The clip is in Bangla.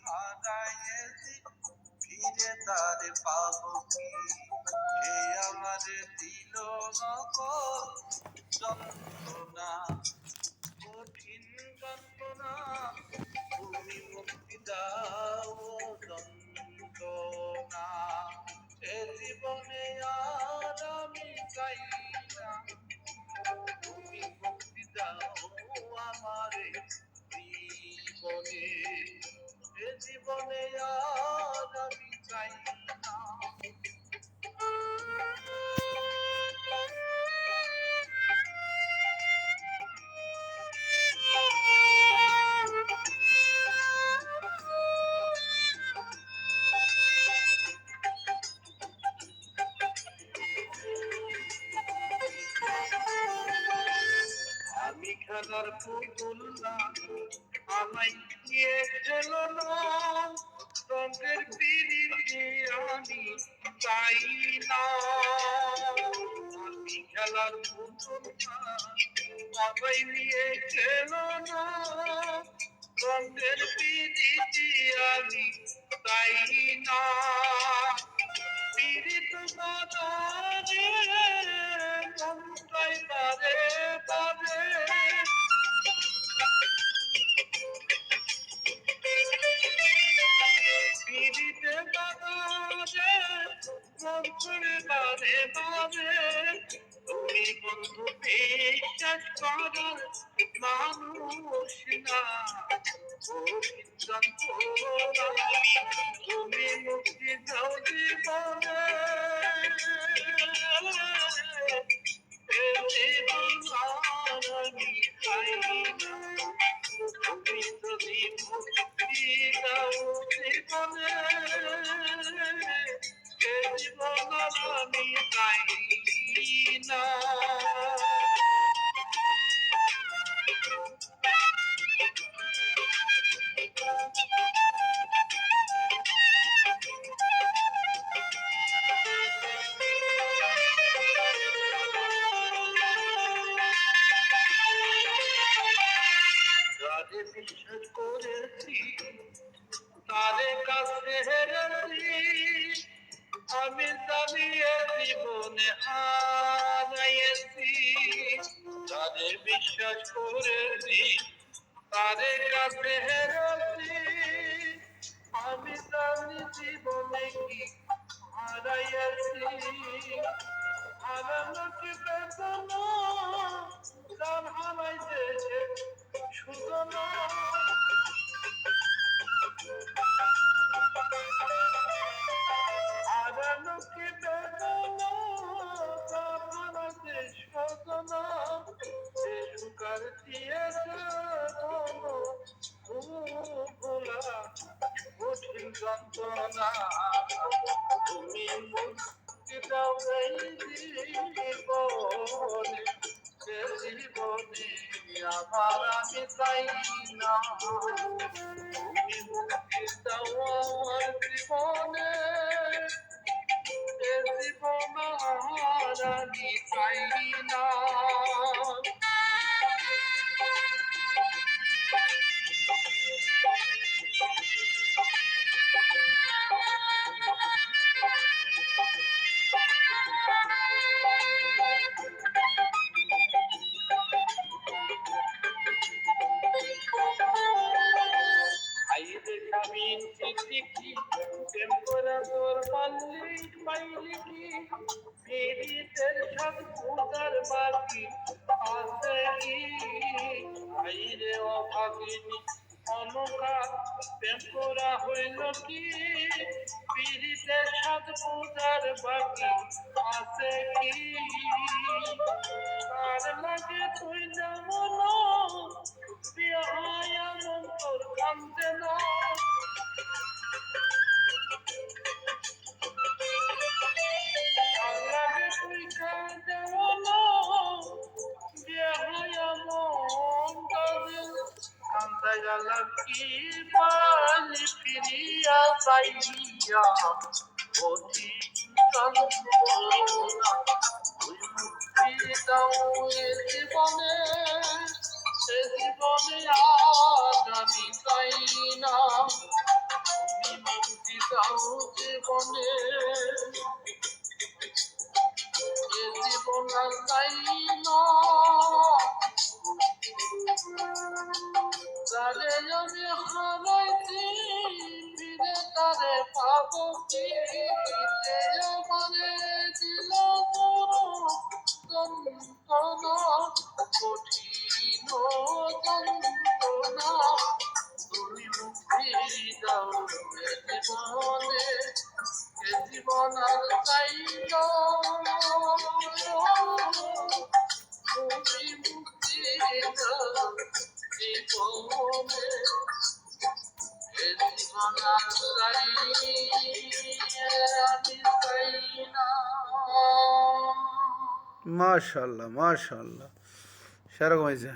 হারাইয়েছি ফিরে তারে পাবো কি? হে আমার দিল নকল যন্ত্রণা, কঠিন যন্ত্রণা, তুমি মুক্তি দাও যন্ত্রণা। এ জীবনে আর আমি চাই না, তুমি মুক্তি দাও আমারে জীবনে। এ জীবনে আর আমি চাই না। আমি খেলার পুতুল না, আমায় নিয়ে খেলো না, রঙের পিরিতি আমি চাই না। আমি খেলার পুতুল না, আমায় নিয়ে খেলো না, রঙের পিরিতি আমি চাই না। পীড়িত বাজারে মনটাই বারে বারে, পীড়িত বাজারে মনটাই বারে বারে। তুমি বন্ধু বিশ্বাস করার মানুষ না, তুমি মুক্তি দাও জীবনে। আমি চাই না, তুমি যদি মুক্তি দাও জীবনে, জীবন আমি চাই না। যারে বিশ্বাস করেছি তারে কাছে হেরেছি, আমি জানিয়ে জীবনে হারাইছি। যারে বিশ্বাস করেছি তারে কাছে হেরেছি, আমি জানি জীবনে কি হারাইছি। হারানো কি বেদনা, প্রাণ হারাইতেছে সুদনা। হারানো কি বেদনা, প্রাণ হারাইতে সুদনা। যে সুকার দিয়েছে ভোলা কঠিন যন্ত্রণা, তুমি মুক্তি দাও এই জীবনে। সে জীবনে আবার আমি চাই না, তুমি মুক্তি দাও আমার জীবনে। সে জীবন আর আমি চাই না। আইরে স্বামীর চিঠি কি টেম্পোরাতোর মালিক পাইলি কি, পীড়িতের সব পূজার বাকি আছে কি। আইরে অভাগিনী অনকা টেম্পোরা হইল কি, পীড়িতের সব পূজার বাকি আছে কি। তার লাগে তুই যেমন বিহায়া মন তোর কান্দে না। তার লাগে তুই কান্দে না, বিহায়া মন কান্দে। কান্দে গেল কি পালি ফিরিয়া পাইয়া অতি যন্ত্রণা। তুই মুক্তি দাও এ জীবনে, সে জীবনে আজ আমি চাই না। যারে আমি হারাইছি ফিরে তারে পাবো কি, যে আমারে দিল যন্ত্রণা, কঠিন যন্ত্রণা, তুমি মুক্তি দাও এ জীবনে, এ জীবন আর চাই না, তুমি মুক্তি দাও জীবনে, এ জীবন আর চাই আমি চাই না। মাশাআল্লাহ, মাশাআল্লাহ, সেরকম হয়েছে।